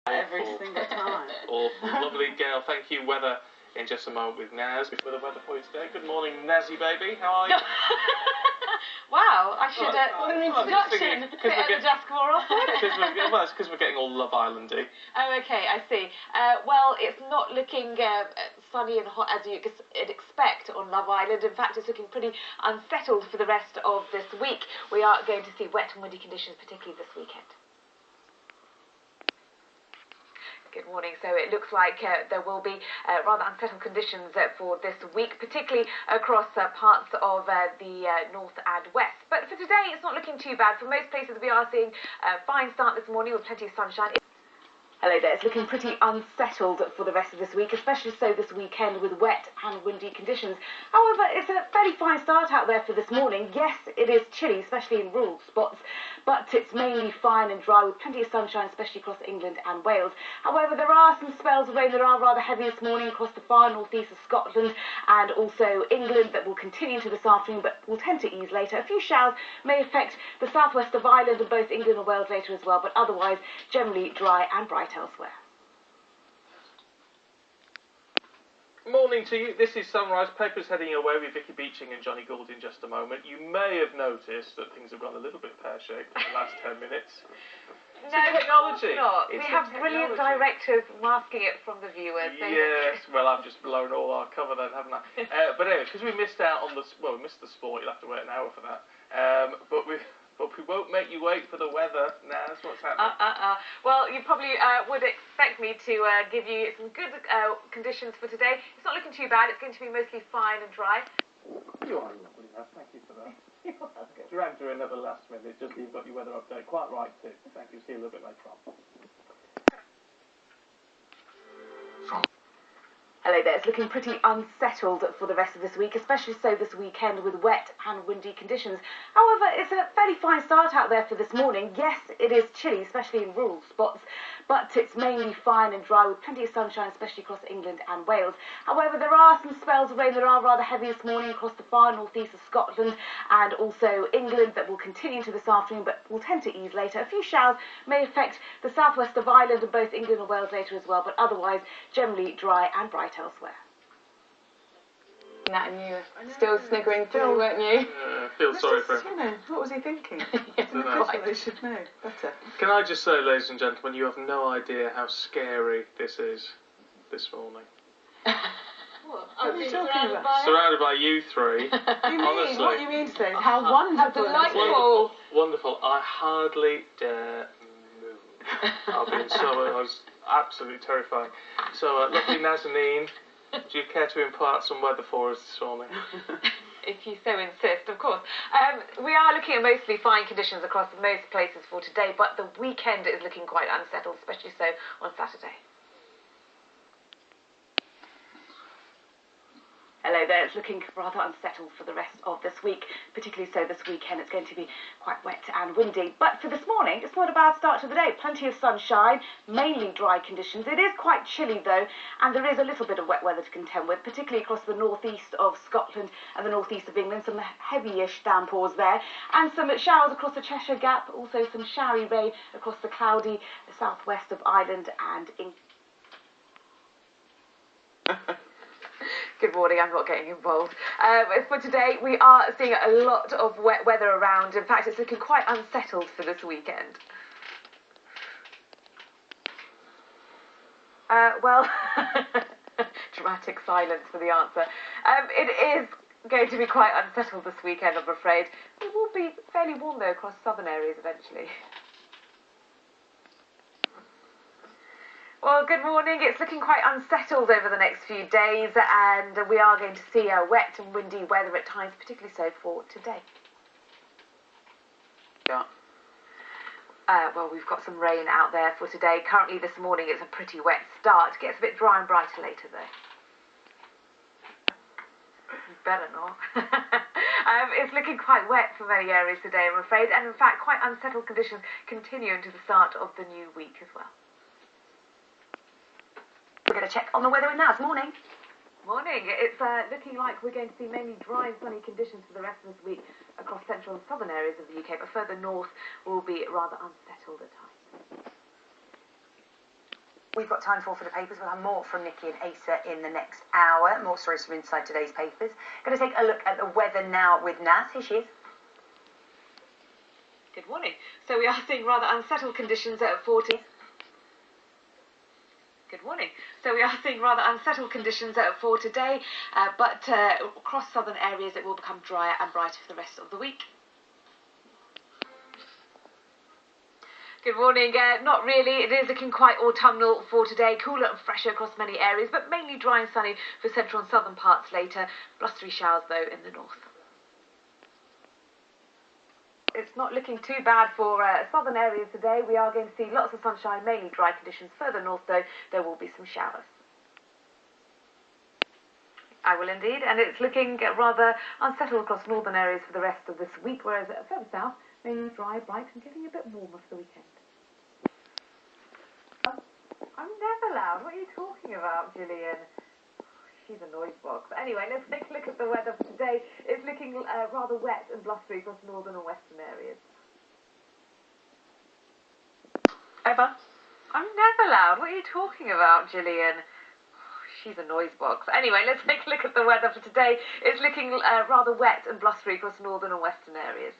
Every single time. Awful. Lovely, Gail. Thank you. Weather in just a moment with Naz. With the weather for you today. Good morning, Nazzy baby. How are you? Wow, I should an introduction bit at the desk more often. Well, it's because we're getting all Love Island-y. Oh, okay, I see. Well, it's not looking sunny and hot as you'd expect on Love Island. In fact, it's looking pretty unsettled for the rest of this week. We are going to see wet and windy conditions, particularly this weekend. Good morning. So it looks like there will be rather unsettled conditions for this week, particularly across parts of the north and west. But for today, it's not looking too bad. For most places, we are seeing a fine start this morning with plenty of sunshine. Hello there, it's looking pretty unsettled for the rest of this week, especially so this weekend with wet and windy conditions. However, it's a fairly fine start out there for this morning. Yes, it is chilly, especially in rural spots, but it's mainly fine and dry with plenty of sunshine, especially across England and Wales. However, there are some spells of rain that are rather heavy this morning across the far northeast of Scotland and also England that will continue into this afternoon, but will tend to ease later. A few showers may affect the southwest of Ireland and both England and Wales later as well, but otherwise generally dry and bright elsewhere. Morning to you. This is Sunrise. Papers heading your way with Vicky Beeching and Johnny Gould in just a moment. You may have noticed that things have gone a little bit pear-shaped in the last 10 minutes. No, technology. Not. We have brilliant directors masking it from the viewers. Yes, well, I've just blown all our cover then, haven't I? But anyway, because we missed out on the we missed the sport. You'll have to wait an hour for that. But we won't make you wait for the weather. Naz, what's happening? Well, you probably would expect me to give you some good conditions for today. It's not looking too bad. It's going to be mostly fine and dry. You are lovely, Naz. Thank you for that. Dragged her in at the last minute, just so you've got your weather update. Quite right, too. Thank you. See you a little bit later on. Hello there, it's looking pretty unsettled for the rest of this week, especially so this weekend with wet and windy conditions. However, it's a fairly fine start out there for this morning. Yes, it is chilly, especially in rural spots, but it's mainly fine and dry with plenty of sunshine, especially across England and Wales. However, there are some spells of rain that are rather heavy this morning across the far northeast of Scotland and also England that will continue into this afternoon, but will tend to ease later. A few showers may affect the southwest of Ireland and both England and Wales later as well, but otherwise generally dry and bright elsewhere. Nat, and you were still sniggering through, weren't you? Feel sorry for him. You know, what was he thinking? Yes, What they should know better. Can I just say, ladies and gentlemen, you have no idea how scary this is this morning. What are you talking about? Surrounded by you three. Honestly. What you mean to say is how wonderful. Delightful. Wonderful. I hardly dare move. I was absolutely terrifying. So, lovely Nazaneen, do you care to impart some weather for us this morning? If you so insist, of course. We are looking at mostly fine conditions across most places for today, but the weekend is looking quite unsettled, especially so on Saturday. Hello there, it's looking rather unsettled for the rest of this week, particularly so this weekend. It's going to be quite wet and windy. But for this morning, it's not a bad start to the day. Plenty of sunshine, mainly dry conditions. It is quite chilly though, and there is a little bit of wet weather to contend with, particularly across the northeast of Scotland and the northeast of England. Some heavy-ish downpours there, and some showers across the Cheshire Gap, also some showery rain across the cloudy southwest of Ireland and England. Good morning, I'm not getting involved. For today, we are seeing a lot of wet weather around. In fact, it's looking quite unsettled for this weekend. Well, dramatic silence for the answer. It is going to be quite unsettled this weekend, I'm afraid. It will be fairly warm, though, across southern areas eventually. Well, good morning. It's looking quite unsettled over the next few days, and we are going to see wet and windy weather at times, particularly so for today. Yeah. Well, we've got some rain out there for today. Currently this morning it's a pretty wet start. Gets a bit dry and brighter later though. Better not. It's looking quite wet for many areas today, I'm afraid, and in fact quite unsettled conditions continue into the start of the new week as well. We're going to check on the weather with Naz. Morning. Morning. It's looking like we're going to see mainly dry and sunny conditions for the rest of this week across central and southern areas of the UK, but further north will be rather unsettled at times. we've got time for the papers. We'll have more from Nikki and Asa in the next hour. More stories from inside today's papers. Going to take a look at the weather now with Naz. Here she is. Good morning. So we are seeing rather unsettled conditions at 40. Good morning. So we are seeing rather unsettled conditions for today, but across southern areas it will become drier and brighter for the rest of the week. Good morning. Not really. It is looking quite autumnal for today. Cooler and fresher across many areas, but mainly dry and sunny for central and southern parts later. Blustery showers, though, in the north. It's not looking too bad for southern areas today. We are going to see lots of sunshine, mainly dry conditions. Further north, though, there will be some showers. I will indeed. And it's looking rather unsettled across northern areas for the rest of this week, whereas further south, mainly dry, bright, and getting a bit warmer for the weekend. I'm never loud. What are you talking about, Gillian? She's a noise box. Anyway, let's take a look at the weather for today. It's looking rather wet and blustery across northern and western areas. Eva? I'm never loud. What are you talking about, Gillian? She's a noise box. Anyway, let's take a look at the weather for today. It's looking rather wet and blustery across northern and western areas.